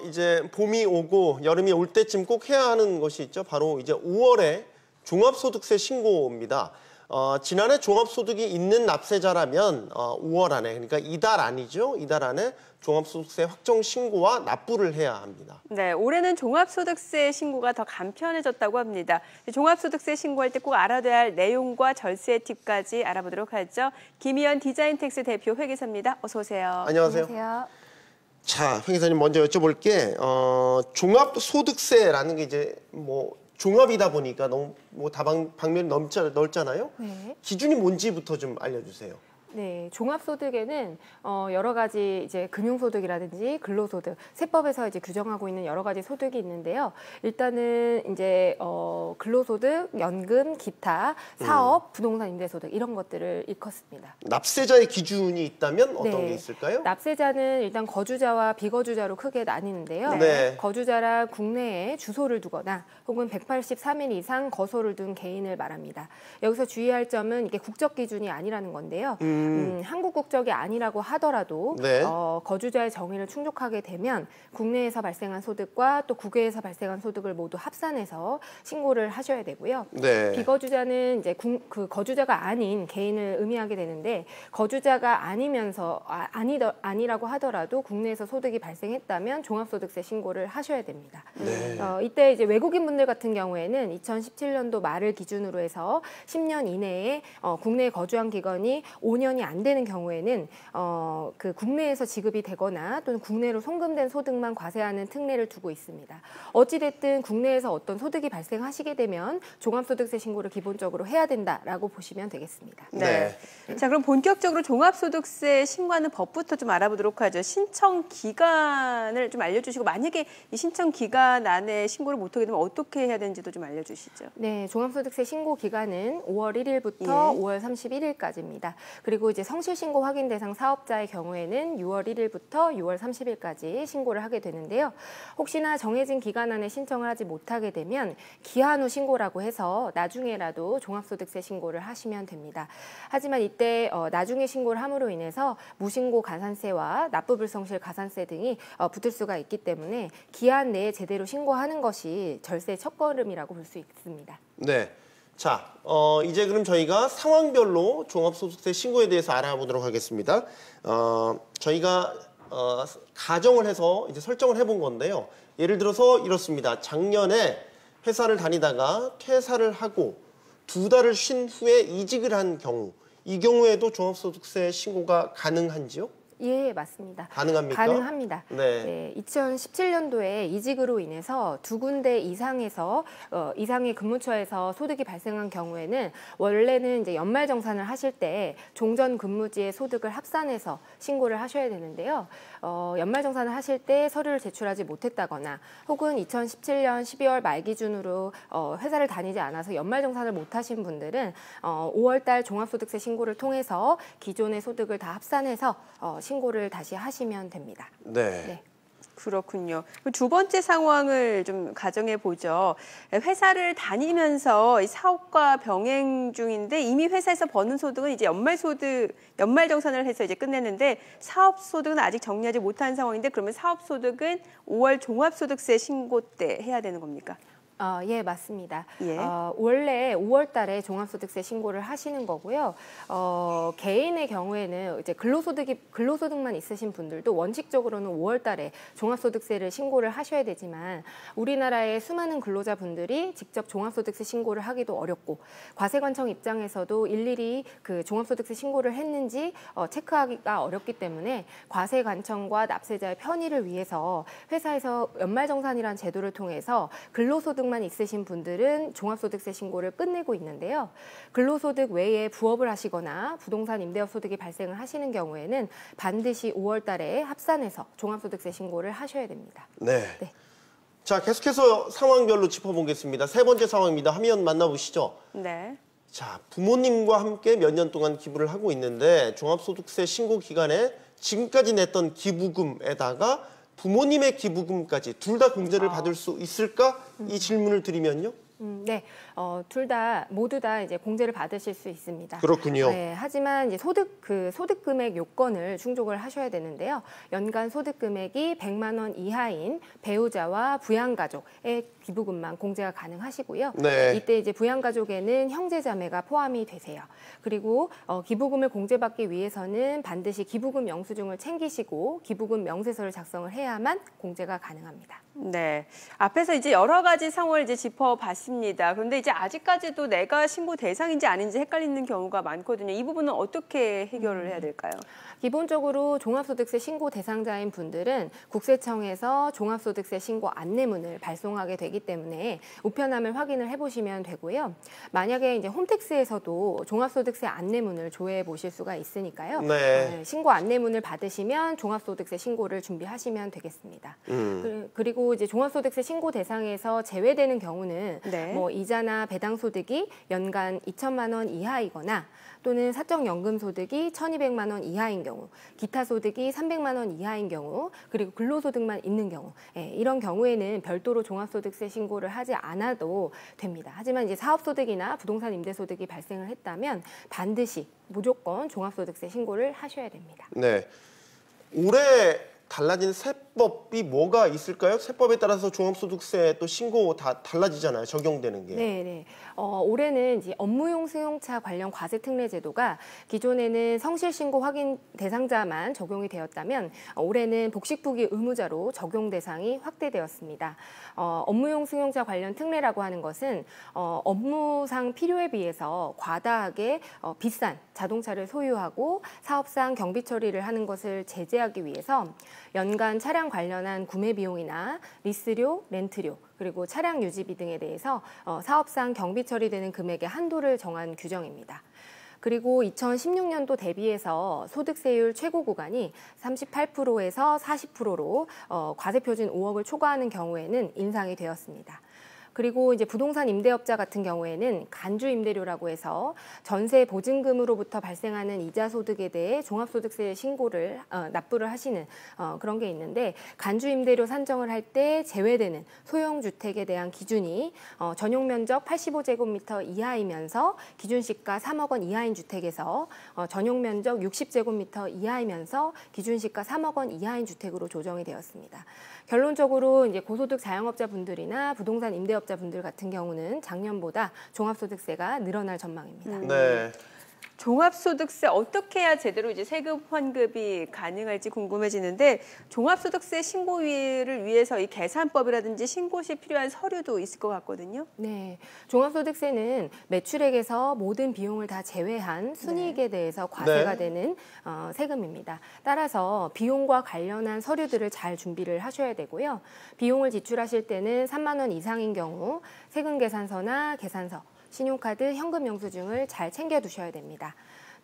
이제 봄이 오고 여름이 올 때쯤 꼭 해야 하는 것이 있죠. 바로 이제 5월에 종합소득세 신고입니다. 지난해 종합소득이 있는 납세자라면 5월 안에, 그러니까 이달 아니죠. 이달 안에 종합소득세 확정 신고와 납부를 해야 합니다. 네, 올해는 종합소득세 신고가 더 간편해졌다고 합니다. 종합소득세 신고할 때 꼭 알아둬야 할 내용과 절세 팁까지 알아보도록 하죠. 김희연 디자인텍스 대표 회계사입니다. 어서 오세요. 안녕하세요. 안녕하세요. 자, 회계사님 먼저 여쭤볼게. 종합소득세라는 게 이제 종합이다 보니까 너무 방면이 넓잖아요. 네. 기준이 뭔지부터 좀 알려주세요. 네, 종합소득에는 여러 가지 이제 금융소득이라든지 근로소득, 세법에서 이제 규정하고 있는 여러 가지 소득이 있는데요. 일단은 이제 근로소득, 연금, 기타, 사업, 부동산 임대소득 이런 것들을 일컫습니다. 납세자의 기준이 있다면 어떤 네. 게 있을까요? 납세자는 일단 거주자와 비거주자로 크게 나뉘는데요. 네. 거주자라 국내에 주소를 두거나 혹은 183일 이상 거소를 둔 개인을 말합니다. 여기서 주의할 점은 이게 국적 기준이 아니라는 건데요. 한국 국적이 아니라고 하더라도 네. 거주자의 정의를 충족하게 되면 국내에서 발생한 소득과 또 국외에서 발생한 소득을 모두 합산해서 신고를 하셔야 되고요. 네. 비거주자는 이제 그 거주자가 아닌 개인을 의미하게 되는데 거주자가 아니라고 하더라도 국내에서 소득이 발생했다면 종합소득세 신고를 하셔야 됩니다. 네. 이때 이제 외국인분들 같은 경우에는 2017년도 말을 기준으로 해서 10년 이내에 국내에 거주한 기간이 5년이 안 되는 경우에는 그 국내에서 지급이 되거나 또는 국내로 송금된 소득만 과세하는 특례를 두고 있습니다. 어찌됐든 국내에서 어떤 소득이 발생하시게 되면 종합소득세 신고를 기본적으로 해야 된다라고 보시면 되겠습니다. 네. 자, 그럼 본격적으로 종합소득세 신고하는 법부터 좀 알아보도록 하죠. 신청 기간을 좀 알려주시고 만약에 이 신청 기간 안에 신고를 못하게 되면 어떻게 해야 되는지도 좀 알려주시죠. 네, 종합소득세 신고 기간은 5월 1일부터 5월 31일까지입니다. 그리고 이제 성실신고 확인 대상 사업자의 경우에는 6월 1일부터 6월 30일까지 신고를 하게 되는데요. 혹시나 정해진 기간 안에 신청을 하지 못하게 되면 기한 후 신고라고 해서 나중에라도 종합소득세 신고를 하시면 됩니다. 하지만 이때 나중에 신고를 함으로 인해서 무신고 가산세와 납부불성실 가산세 등이 붙을 수가 있기 때문에 기한 내에 제대로 신고하는 것이 절세의 첫걸음이라고 볼 수 있습니다. 네. 자, 이제 그럼 저희가 상황별로 종합소득세 신고에 대해서 알아보도록 하겠습니다. 저희가 가정을 해서 이제 설정을 해본 건데요. 예를 들어서 이렇습니다. 작년에 회사를 다니다가 퇴사를 하고 2달을 쉰 후에 이직을 한 경우, 이 경우에도 종합소득세 신고가 가능한지요? 예, 맞습니다. 가능합니까? 가능합니다. 네. 네, 2017년도에 이직으로 인해서 2군데 이상의 근무처에서 소득이 발생한 경우에는 원래는 이제 연말정산을 하실 때 종전 근무지의 소득을 합산해서 신고를 하셔야 되는데요. 연말정산을 하실 때 서류를 제출하지 못했다거나 혹은 2017년 12월 말 기준으로 회사를 다니지 않아서 연말정산을 못하신 분들은 5월달 종합소득세 신고를 통해서 기존의 소득을 다 합산해서 신고를 다시 하시면 됩니다. 네. 네. 그렇군요. 두 번째 상황을 좀 가정해 보죠. 회사를 다니면서 사업과 병행 중인데 이미 회사에서 버는 소득은 이제 연말정산을 해서 이제 끝냈는데 사업소득은 아직 정리하지 못한 상황인데 그러면 사업소득은 5월 종합소득세 신고 때 해야 되는 겁니까? 예, 맞습니다. 예. 원래 5월 달에 종합소득세 신고를 하시는 거고요. 개인의 경우에는 이제 근로소득만 있으신 분들도 원칙적으로는 5월 달에 종합소득세를 신고를 하셔야 되지만 우리나라의 수많은 근로자분들이 직접 종합소득세 신고를 하기도 어렵고 과세관청 입장에서도 일일이 그 종합소득세 신고를 했는지 체크하기가 어렵기 때문에 과세관청과 납세자의 편의를 위해서 회사에서 연말정산이라는 제도를 통해서 근로소득 만 있으신 분들은 종합소득세 신고를 끝내고 있는데요. 근로소득 외에 부업을 하시거나 부동산 임대업 소득이 발생을 하시는 경우에는 반드시 5월 달에 합산해서 종합소득세 신고를 하셔야 됩니다. 네. 네. 자, 계속해서 상황별로 짚어보겠습니다. 세 번째 상황입니다. 화면 만나보시죠. 네. 자, 부모님과 함께 몇 년 동안 기부를 하고 있는데 종합소득세 신고 기간에 지금까지 냈던 기부금에다가 부모님의 기부금까지 둘 다 공제를 받을 수 있을까? 이 질문을 드리면요. 네, 둘 다 모두 다 이제 공제를 받으실 수 있습니다. 그렇군요. 네, 하지만 이제 소득 금액 요건을 충족을 하셔야 되는데요. 연간 소득 금액이 100만 원 이하인 배우자와 부양가족의 기부금만 공제가 가능하시고요. 네. 이때 이제 부양가족에는 형제자매가 포함이 되세요. 그리고 기부금을 공제받기 위해서는 반드시 기부금 영수증을 챙기시고 기부금 명세서를 작성을 해야만 공제가 가능합니다. 네. 앞에서 이제 여러 가지 상황을 이제 짚어봤습니다. 그런데 이제 아직까지도 내가 신고 대상인지 아닌지 헷갈리는 경우가 많거든요. 이 부분은 어떻게 해결을 해야 될까요? 기본적으로 종합소득세 신고 대상자인 분들은 국세청에서 종합소득세 신고 안내문을 발송하게 되기 때문에 우편함을 확인을 해보시면 되고요. 만약에 이제 홈택스에서도 종합소득세 안내문을 조회해 보실 수가 있으니까요. 네. 신고 안내문을 받으시면 종합소득세 신고를 준비하시면 되겠습니다. 그리고 이제 종합소득세 신고 대상에서 제외되는 경우는 네. 뭐 이자나 배당소득이 연간 2천만 원 이하이거나 또는 사적연금 소득이 1,200만 원 이하인 경우, 기타 소득이 300만 원 이하인 경우, 그리고 근로소득만 있는 경우, 이런 경우에는 별도로 종합소득세 신고를 하지 않아도 됩니다. 하지만 이제 사업소득이나 부동산 임대소득이 발생을 했다면 반드시 무조건 종합소득세 신고를 하셔야 됩니다. 네. 올해 달라진 세법이 뭐가 있을까요? 세법에 따라서 종합소득세 또 신고 다 달라지잖아요. 적용되는 게. 네. 올해는 이제 업무용 승용차 관련 과세 특례 제도가 기존에는 성실 신고 확인 대상자만 적용이 되었다면 올해는 복식부기 의무자로 적용 대상이 확대되었습니다. 업무용 승용차 관련 특례라고 하는 것은 업무상 필요에 비해서 과다하게 비싼 자동차를 소유하고 사업상 경비 처리를 하는 것을 제재하기 위해서 연간 차량 관련한 구매 비용이나 리스료, 렌트료, 그리고 차량 유지비 등에 대해서 사업상 경비 처리되는 금액의 한도를 정한 규정입니다. 그리고 2016년도 대비해서 소득세율 최고 구간이 38%에서 40%로 과세표준 5억을 초과하는 경우에는 인상이 되었습니다. 그리고 이제 부동산 임대업자 같은 경우에는 간주 임대료라고 해서 전세 보증금으로부터 발생하는 이자 소득에 대해 종합소득세 신고를 납부를 하시는 그런 게 있는데 간주 임대료 산정을 할 때 제외되는 소형 주택에 대한 기준이 전용 면적 85제곱미터 이하이면서 기준 시가 3억 원 이하인 주택에서 전용 면적 60제곱미터 이하이면서 기준 시가 3억 원 이하인 주택으로 조정이 되었습니다. 결론적으로 이제 고소득 자영업자분들이나 부동산 임대업자분들 같은 경우는 작년보다 종합소득세가 늘어날 전망입니다. 네. 종합소득세 어떻게 해야 제대로 이제 세금 환급이 가능할지 궁금해지는데 종합소득세 신고를 위해서 이 계산법이라든지 신고 시 필요한 서류도 있을 것 같거든요. 네, 종합소득세는 매출액에서 모든 비용을 다 제외한 순이익에 대해서 과세가 되는 세금입니다. 따라서 비용과 관련한 서류들을 잘 준비를 하셔야 되고요. 비용을 지출하실 때는 3만 원 이상인 경우 세금 계산서나 계산서, 신용카드, 현금 영수증을 잘 챙겨두셔야 됩니다.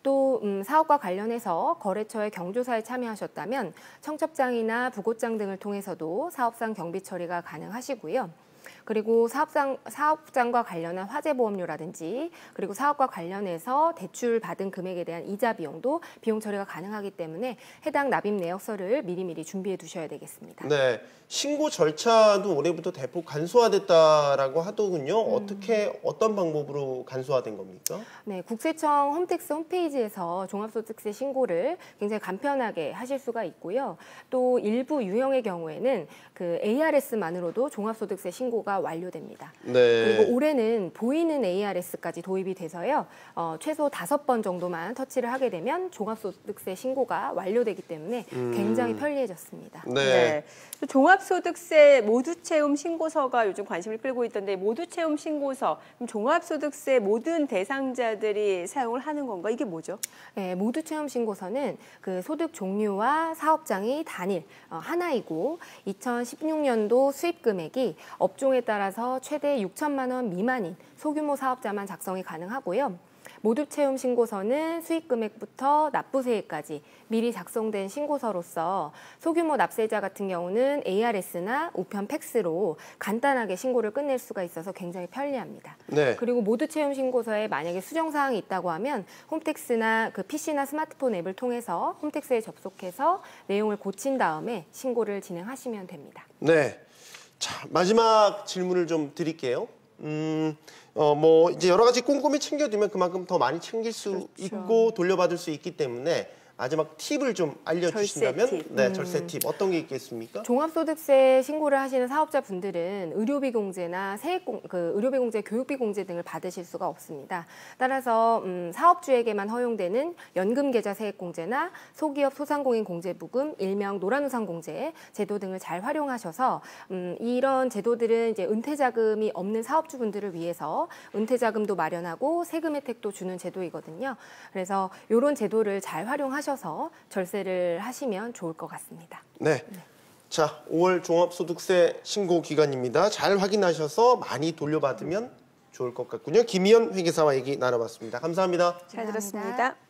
또 사업과 관련해서 거래처의 경조사에 참여하셨다면 청첩장이나 부고장 등을 통해서도 사업상 경비 처리가 가능하시고요. 그리고 사업장과 관련한 화재보험료라든지 그리고 사업과 관련해서 대출 받은 금액에 대한 이자 비용도 비용 처리가 가능하기 때문에 해당 납입 내역서를 미리미리 준비해 두셔야 되겠습니다. 네. 신고 절차도 올해부터 대폭 간소화됐다라고 하더군요. 어떤 방법으로 간소화된 겁니까? 네, 국세청 홈택스 홈페이지에서 종합소득세 신고를 굉장히 간편하게 하실 수가 있고요. 또 일부 유형의 경우에는 그 ARS만으로도 종합소득세 신고가 완료됩니다. 네. 그리고 올해는 보이는 ARS까지 도입이 돼서요. 최소 5번 정도만 터치를 하게 되면 종합소득세 신고가 완료되기 때문에 굉장히 편리해졌습니다. 네. 또 종합소득세 모두채움 신고서가 요즘 관심을 끌고 있던데 모두채움 신고서, 그럼 종합소득세 모든 대상자들이 사용을 하는 건가? 이게 뭐죠? 네, 모두체험 신고서는 그 소득 종류와 사업장이 단일 하나이고 2016년도 수입 금액이 업종에 따라서 최대 6천만 원 미만인 소규모 사업자만 작성이 가능하고요. 모두채움 신고서는 수익 금액부터 납부세액까지 미리 작성된 신고서로서 소규모 납세자 같은 경우는 ARS나 우편 팩스로 간단하게 신고를 끝낼 수가 있어서 굉장히 편리합니다. 네. 그리고 모두채움 신고서에 만약에 수정사항이 있다고 하면 홈택스나 그 PC나 스마트폰 앱을 통해서 홈택스에 접속해서 내용을 고친 다음에 신고를 진행하시면 됩니다. 네. 자, 마지막 질문을 좀 드릴게요. 뭐 이제 여러 가지 꼼꼼히 챙겨두면 그만큼 더 많이 챙길 수 그렇죠. 있고 돌려받을 수 있기 때문에 마지막 팁을 좀 알려주신다면, 절세 팁. 네, 절세 팁 어떤 게 있겠습니까? 종합소득세 신고를 하시는 사업자분들은 의료비 공제나 의료비 공제, 교육비 공제 등을 받으실 수가 없습니다. 따라서 사업주에게만 허용되는 연금계좌 세액공제나 소기업 소상공인 공제부금, 일명 노란우산 공제 제도 등을 잘 활용하셔서 이런 제도들은 이제 은퇴자금이 없는 사업주분들을 위해서 은퇴자금도 마련하고 세금 혜택도 주는 제도이거든요. 그래서 이런 제도를 잘 활용하셔서 절세를 하시면 좋을 것 같습니다. 네. 자, 5월 종합소득세 신고 기간입니다. 잘 확인하셔서 많이 돌려받으면 좋을 것 같군요. 김희연 회계사와 얘기 나눠봤습니다. 감사합니다. 잘 감사합니다. 들었습니다.